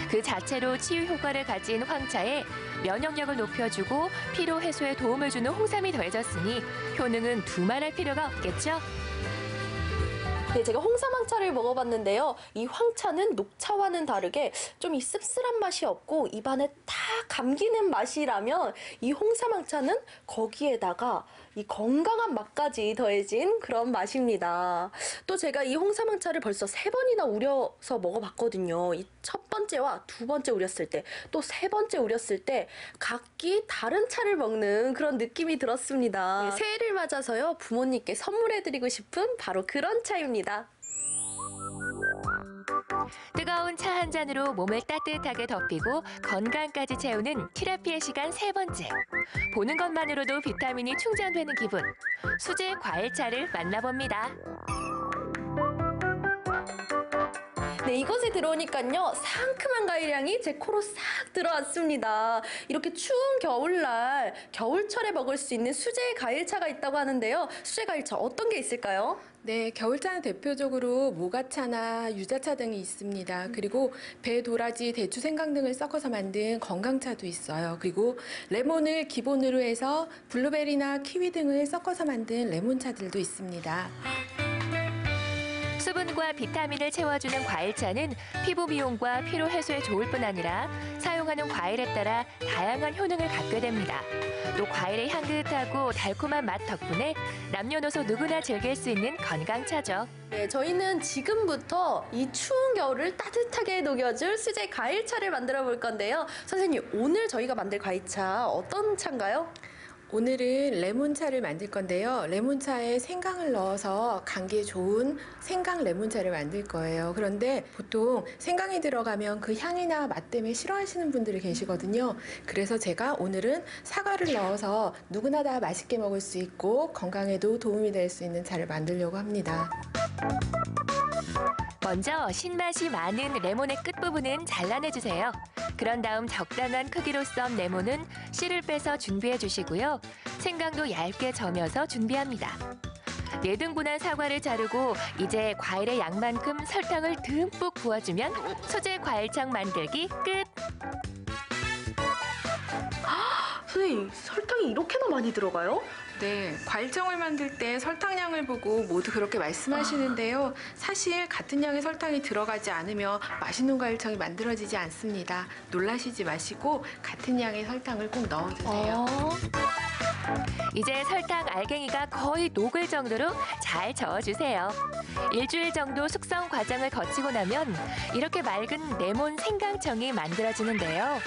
그 자체로 치유 효과를 가진 황차에 면역력을 높여주고 피로 해소에 도움을 주는 홍삼이 더해졌으니 효능은 두말할 필요가 없겠죠? 네, 제가 홍삼 황차를 먹어봤는데요. 이 황차는 녹차와는 다르게 좀 이 씁쓸한 맛이 없고 입안에 탁 감기는 맛이라면 이 홍삼 황차는 거기에다가 이 건강한 맛까지 더해진 그런 맛입니다. 또 제가 이 홍삼 황차를 벌써 3번이나 우려서 먹어봤거든요. 이 첫 번째와 두 번째 우렸을 때, 또 세 번째 우렸을 때 각기 다른 차를 먹는 그런 느낌이 들었습니다. 네, 새해를 맞아서요. 부모님께 선물해드리고 싶은 바로 그런 차입니다. 뜨거운 차 한 잔으로 몸을 따뜻하게 덮이고 건강까지 채우는 티라피의 시간 3번째. 보는 것만으로도 비타민이 충전되는 기분. 수제 과일차를 만나봅니다. 네, 이곳에 들어오니까요. 상큼한 과일 향이 제 코로 싹 들어왔습니다. 이렇게 추운 겨울날, 겨울철에 먹을 수 있는 수제 과일차가 있다고 하는데요. 수제 과일차 어떤 게 있을까요? 네, 겨울차는 대표적으로 모가차나 유자차 등이 있습니다. 그리고 배, 도라지, 대추, 생강 등을 섞어서 만든 건강차도 있어요. 그리고 레몬을 기본으로 해서 블루베리나 키위 등을 섞어서 만든 레몬차들도 있습니다. 수분과 비타민을 채워주는 과일차는 피부 미용과 피로 해소에 좋을 뿐 아니라 사용하는 과일에 따라 다양한 효능을 갖게 됩니다. 또 과일의 향긋하고 달콤한 맛 덕분에 남녀노소 누구나 즐길 수 있는 건강차죠. 네, 저희는 지금부터 이 추운 겨울을 따뜻하게 녹여줄 수제 과일차를 만들어 볼 건데요. 선생님, 오늘 저희가 만들 과일차 어떤 차인가요? 오늘은 레몬차를 만들 건데요. 레몬차에 생강을 넣어서 감기에 좋은 생강 레몬차를 만들 거예요. 그런데 보통 생강이 들어가면 그 향이나 맛 때문에 싫어하시는 분들이 계시거든요. 그래서 제가 오늘은 사과를 넣어서 누구나 다 맛있게 먹을 수 있고 건강에도 도움이 될 수 있는 차를 만들려고 합니다. 먼저 신맛이 많은 레몬의 끝부분은 잘라내주세요. 그런 다음 적당한 크기로 썬 레몬은 씨를 빼서 준비해 주시고요. 생강도 얇게 저며서 준비합니다. 4등분한 사과를 자르고 이제 과일의 양만큼 설탕을 듬뿍 부어주면 수제 과일청 만들기 끝! 선생님, 설탕이 이렇게나 많이 들어가요? 네, 과일청을 만들 때 설탕량을 보고 모두 그렇게 말씀하시는데요. 사실 같은 양의 설탕이 들어가지 않으면 맛있는 과일청이 만들어지지 않습니다. 놀라시지 마시고 같은 양의 설탕을 꼭 넣어주세요. 이제 설탕 알갱이가 거의 녹을 정도로 잘 저어주세요. 일주일 정도 숙성 과정을 거치고 나면 이렇게 맑은 레몬 생강청이 만들어지는데요.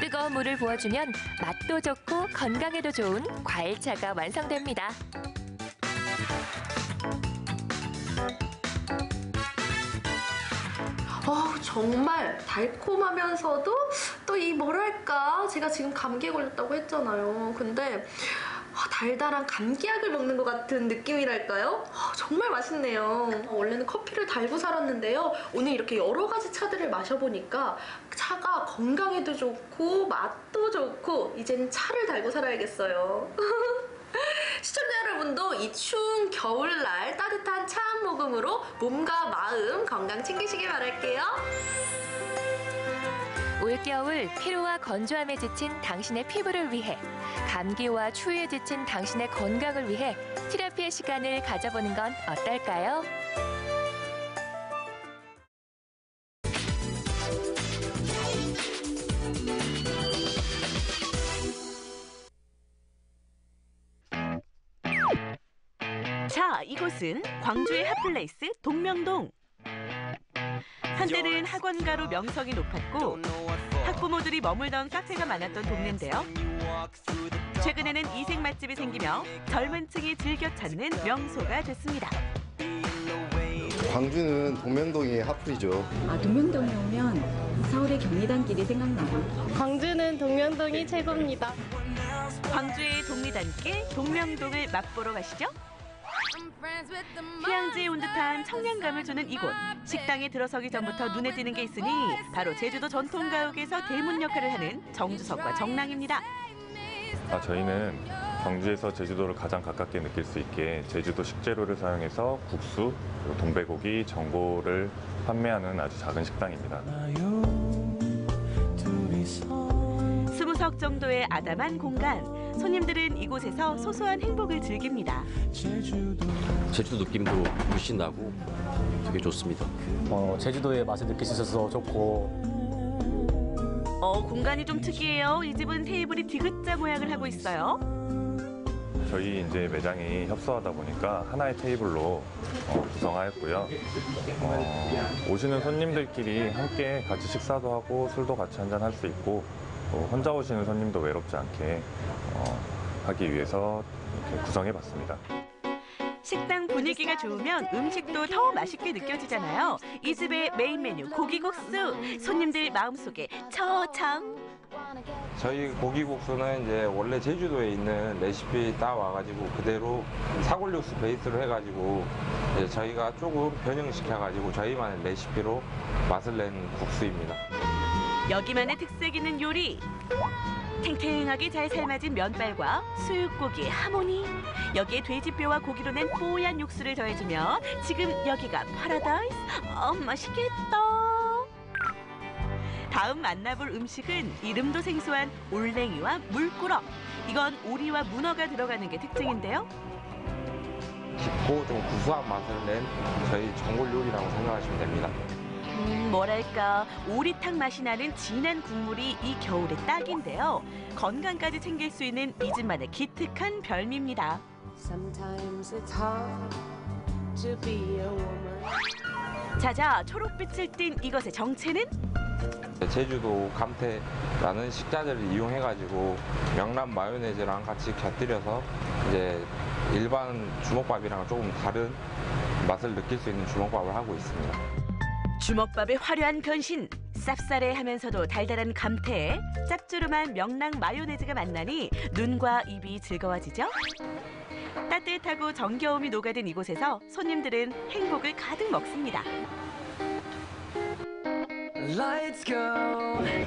뜨거운 물을 부어주면 맛도 좋고 건강에도 좋은 과일차가 완성됩니다. 정말 달콤하면서도 또 이 뭐랄까, 제가 지금 감기에 걸렸다고 했잖아요. 근데 달달한 감기약을 먹는 것 같은 느낌이랄까요? 정말 맛있네요. 원래는 커피를 달고 살았는데요. 오늘 이렇게 여러 가지 차들을 마셔보니까 차가 건강에도 좋고 맛도 좋고 이제는 차를 달고 살아야겠어요. 시청자 여러분도 이 추운 겨울날 따뜻한 차 한 모금으로 몸과 마음 건강 챙기시길 바랄게요. 올겨울 피로와 건조함에 지친 당신의 피부를 위해, 감기와 추위에 지친 당신의 건강을 위해 티라피의 시간을 가져보는 건 어떨까요? 자, 이곳은 광주의 핫플레이스 동명동. 한때는 학원가로 명성이 높았고 학부모들이 머물던 카페가 많았던 동네인데요. 최근에는 이색 맛집이 생기며 젊은 층이 즐겨 찾는 명소가 됐습니다. 광주는 동명동이 핫플이죠. 동명동에 오면 서울의 경리단길이 생각나요. 광주는 동명동이 최고입니다. 광주의 동리단길 동명동을 맛보러 가시죠. 휴양지에 온 듯한 청량감을 주는 이곳. 식당에 들어서기 전부터 눈에 띄는 게 있으니 바로 제주도 전통가옥에서 대문 역할을 하는 정주석과 정랑입니다. 저희는 광주에서 제주도를 가장 가깝게 느낄 수 있게 제주도 식재료를 사용해서 국수, 그리고 돈베고기, 전골을 판매하는 아주 작은 식당입니다. 20석 정도의 아담한 공간. 손님들은 이곳에서 소소한 행복을 즐깁니다. 제주도 느낌도 물씬 나고 되게 좋습니다. 제주도의 맛을 느낄 수 있어서 좋고. 공간이 좀 특이해요. 이 집은 테이블이 디귿자 모양을 하고 있어요. 저희 이제 매장이 협소하다 보니까 하나의 테이블로 구성하였고요. 오시는 손님들끼리 함께 같이 식사도 하고 술도 같이 한잔 할 수 있고, 또 혼자 오시는 손님도 외롭지 않게 하기 위해서 이렇게 구성해봤습니다. 식당 분위기가 좋으면 음식도 더 맛있게 느껴지잖아요. 이 집의 메인 메뉴 고기국수. 손님들 마음속에 처참. 저희 고기국수는 이제 원래 제주도에 있는 레시피 따와가지고 그대로 사골육수 베이스로 해가지고 이제 저희가 조금 변형시켜가지고 저희만의 레시피로 맛을 낸 국수입니다. 여기만의 특색 있는 요리. 탱탱하게 잘 삶아진 면발과 수육고기의 하모니. 여기에 돼지뼈와 고기로 낸 뽀얀 육수를 더해주면 지금 여기가 파라다이스. 맛있겠다. 다음 만나볼 음식은 이름도 생소한 올랭이와 물꾸럭. 이건 오리와 문어가 들어가는 게 특징인데요. 깊고 좀 구수한 맛을 낸 저희 전골 요리라고 생각하시면 됩니다. 뭐랄까 오리탕 맛이 나는 진한 국물이 이 겨울의 딱인데요. 건강까지 챙길 수 있는 이 집만의 기특한 별미입니다. 자자, 초록빛을 띤 이것의 정체는? 제주도 감태라는 식자재를 이용해가지고 명란 마요네즈랑 같이 곁들여서 이제 일반 주먹밥이랑 조금 다른 맛을 느낄 수 있는 주먹밥을 하고 있습니다. 주먹밥의 화려한 변신. 쌉싸래하면서도 달달한 감태에 짭조름한 명랑 마요네즈가 만나니 눈과 입이 즐거워지죠. 따뜻하고 정겨움이 녹아든 이곳에서 손님들은 행복을 가득 먹습니다.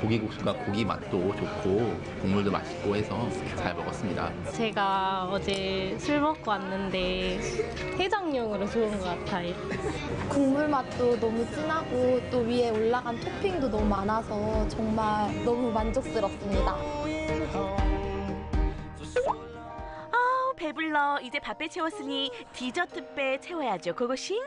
고기국수가 고기 맛도 좋고 국물도 맛있고 해서 잘 먹었습니다. 제가 어제 술 먹고 왔는데 해장용으로 좋은 것 같아요. 국물 맛도 너무 진하고 또 위에 올라간 토핑도 너무 많아서 정말 너무 만족스럽습니다. 배불러. 이제 밥배 채웠으니 디저트배 채워야죠. 고고싱.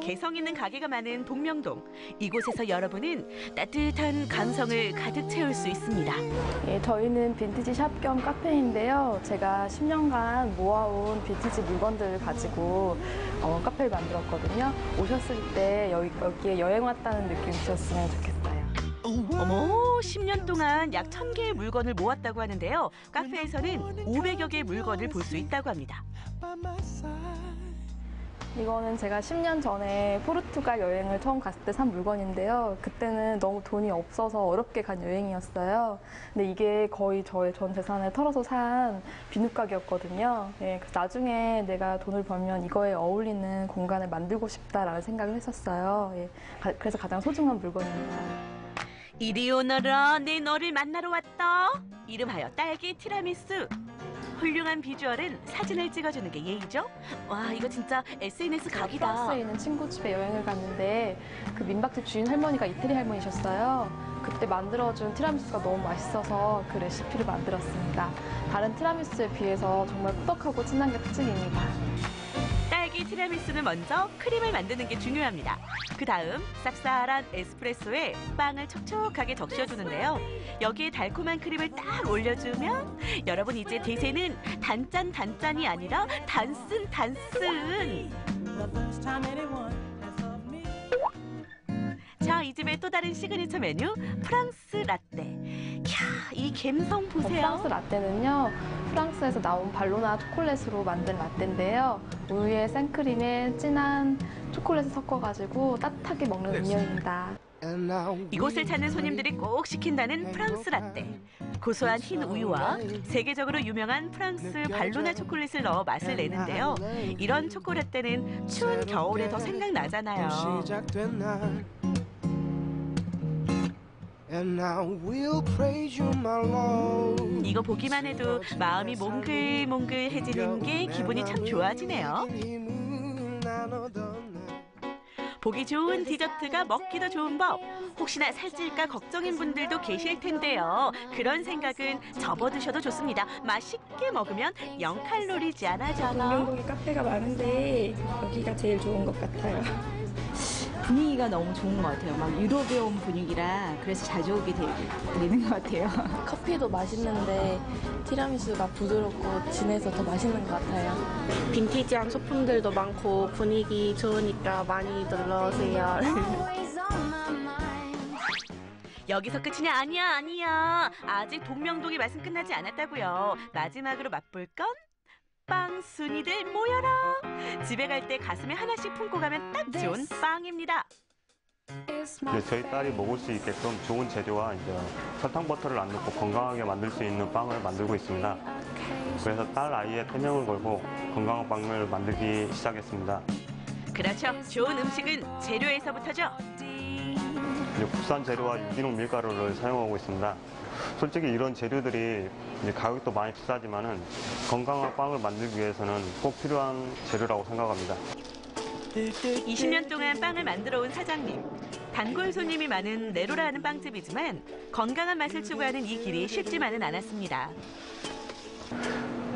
개성 있는 가게가 많은 동명동. 이곳에서 여러분은 따뜻한 감성을 가득 채울 수 있습니다. 예, 저희는 빈티지 샵 겸 카페인데요. 제가 10년간 모아온 빈티지 물건들을 가지고 카페를 만들었거든요. 오셨을 때 여기에 여행 왔다는 느낌 드셨으면 좋겠어요. 어머, 10년 동안 약 1000개의 물건을 모았다고 하는데요. 카페에서는 500여 개의 물건을 볼 수 있다고 합니다. 이거는 제가 10년 전에 포르투갈 여행을 처음 갔을 때 산 물건인데요. 그때는 너무 돈이 없어서 어렵게 간 여행이었어요. 근데 이게 거의 저의 전 재산을 털어서 산 비누가게였거든요. 예, 그래서 나중에 내가 돈을 벌면 이거에 어울리는 공간을 만들고 싶다라는 생각을 했었어요. 예, 그래서 가장 소중한 물건입니다. 이리 오너라, 내 너를 만나러 왔다. 이름하여 딸기 티라미수. 훌륭한 비주얼은 사진을 찍어주는 게 예의죠. 와, 이거 진짜 SNS 각이다. 프랑스에 있는 친구 집에 여행을 갔는데 그 민박집 주인 할머니가 이태리 할머니셨어요. 그때 만들어준 티라미수가 너무 맛있어서 그 레시피를 만들었습니다. 다른 티라미수에 비해서 정말 꾸덕하고 진한 게 특징입니다. 딸기 티라미수는 먼저 크림을 만드는 게 중요합니다. 그 다음 쌉쌀한 에스프레소에 빵을 촉촉하게 적셔주는데요. 여기에 달콤한 크림을 딱 올려주면 여러분 이제 대세는 단짠이 아니라 단쓴. 자, 이 집의 또 다른 시그니처 메뉴 프랑스 라떼. 이야, 이 감성 보세요. 프랑스 라떼는요, 프랑스에서 나온 발로나 초콜릿으로 만든 라떼인데요. 우유에 생크림에 진한 초콜릿을 섞어가지고 따뜻하게 먹는 음료입니다. 이곳을 찾는 손님들이 꼭 시킨다는 프랑스 라떼. 고소한 흰 우유와 세계적으로 유명한 프랑스 발로나 초콜릿을 넣어 맛을 내는데요. 이런 초콜릿떼는 추운 겨울에 더 생각나잖아요. 이거 보기만 해도 마음이 몽글몽글해지는 게 기분이 참 좋아지네요. 보기 좋은 디저트가 먹기도 좋은 법. 혹시나 살찔까 걱정인 분들도 계실 텐데요. 그런 생각은 접어두셔도 좋습니다. 맛있게 먹으면 0칼로리지 않아잖아. 동명동에 카페가 많은데 여기가 제일 좋은 것 같아요. 분위기가 너무 좋은 것 같아요. 막 유럽에 분위기라 그래서 자주 오게 되는 것 같아요. 커피도 맛있는데 티라미수가 부드럽고 진해서 더 맛있는 것 같아요. 빈티지한 소품들도 많고 분위기 좋으니까 많이 놀러오세요. 여기서 끝이냐? 아니야. 아직 동명동의 맛은 끝나지 않았다고요. 마지막으로 맛볼 건 빵순이들 모여라. 집에 갈 때 가슴에 하나씩 품고 가면 딱 좋은 빵입니다. 저희 딸이 먹을 수 있게끔 좋은 재료와 이제 설탕 버터를 안 넣고 건강하게 만들 수 있는 빵을 만들고 있습니다. 그래서 딸 아이의 태명을 걸고 건강한 빵을 만들기 시작했습니다. 그렇죠. 좋은 음식은 재료에서부터죠. 이제 국산 재료와 유기농 밀가루를 사용하고 있습니다. 솔직히 이런 재료들이 이제 가격도 많이 비싸지만은 건강한 빵을 만들기 위해서는 꼭 필요한 재료라고 생각합니다. 20년 동안 빵을 만들어 온 사장님. 단골 손님이 많은 네로라 하는 빵집이지만 건강한 맛을 추구하는 이 길이 쉽지만은 않았습니다.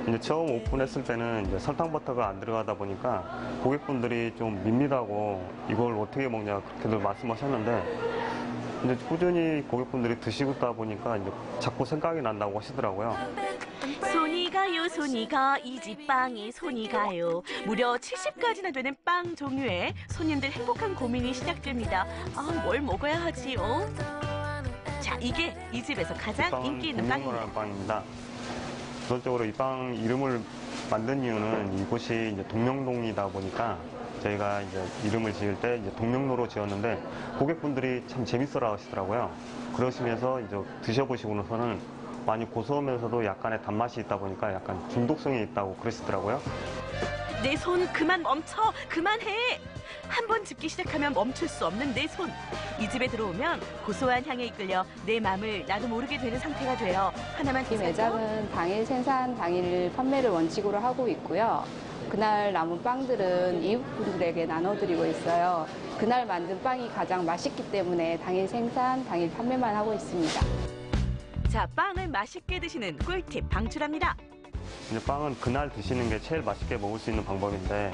이제 처음 오픈했을 때는 이제 설탕 버터가 안 들어가다 보니까 고객분들이 좀 밋밋하고 이걸 어떻게 먹냐 그렇게들 말씀하셨는데 이제 꾸준히 고객분들이 드시다 보니까 이제 자꾸 생각이 난다고 하시더라고요. 손이 가요, 이 집 빵에 손이 가요. 무려 70가지나 되는 빵 종류에 손님들 행복한 고민이 시작됩니다. 뭘 먹어야 하지? 자, 이게 이 집에서 가장 인기 있는 빵입니다. 빵입니다. 기본적으로 이 빵 이름을 만든 이유는 이곳이 이제 동명동이다 보니까 저희가 이제 이름을 지을 때 이제 동명로로 지었는데 고객분들이 참 재밌어라 하시더라고요. 그러시면서 이제 드셔보시고는 많이 고소하면서도 약간의 단맛이 있다 보니까 약간 중독성이 있다고 그러시더라고요. 내 손 그만 멈춰! 그만해! 한 번 짚기 시작하면 멈출 수 없는 내 손. 이 집에 들어오면 고소한 향에 이끌려 내 마음을 나도 모르게 되는 상태가 돼요. 하나만 더 이 매장은 당일 생산, 당일 판매를 원칙으로 하고 있고요. 그날 남은 빵들은 이웃분들에게 나눠드리고 있어요. 그날 만든 빵이 가장 맛있기 때문에 당일 생산, 당일 판매만 하고 있습니다. 자, 빵을 맛있게 드시는 꿀팁 방출합니다. 이제 빵은 그날 드시는 게 제일 맛있게 먹을 수 있는 방법인데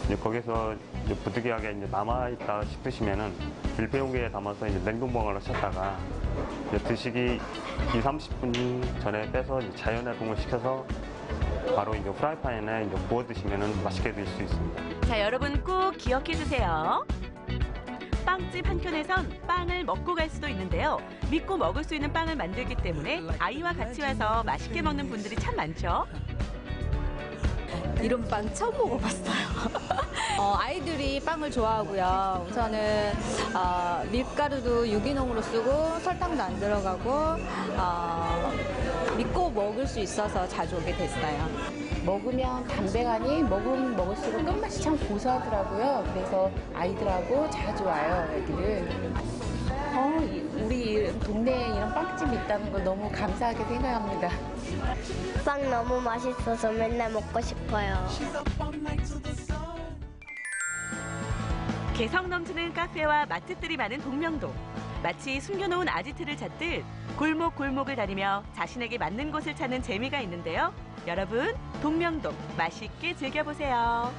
이제 거기서 이제 부득이하게 이제 남아있다 싶으시면은 밀배용기에 담아서 이제 냉동보관을 쳤다가 이제 드시기 20-30분 전에 빼서 이제 자연해동을 시켜서 바로 이제 프라이팬에 이제 구워 드시면은 맛있게 드실 수 있습니다. 자, 여러분 꼭 기억해 두세요. 빵집 한켠에선 빵을 먹고 갈 수도 있는데요. 믿고 먹을 수 있는 빵을 만들기 때문에 아이와 같이 와서 맛있게 먹는 분들이 참 많죠. 이런 빵 처음 먹어봤어요. 아이들이 빵을 좋아하고요. 우선은 밀가루도 유기농으로 쓰고 설탕도 안 들어가고 믿고 먹을 수 있어서 자주 오게 됐어요. 먹으면 담백하니 먹으면 먹을수록 끝맛이 참 고소하더라고요. 그래서 아이들하고 자주 와요, 애들은. 우리 동네에 이런 빵집이 있다는 걸 너무 감사하게 생각합니다. 빵 너무 맛있어서 맨날 먹고 싶어요. 개성 넘치는 카페와 맛집들이 많은 동명동. 마치 숨겨놓은 아지트를 찾듯 골목골목을 다니며 자신에게 맞는 곳을 찾는 재미가 있는데요. 여러분, 동명동 맛있게 즐겨보세요.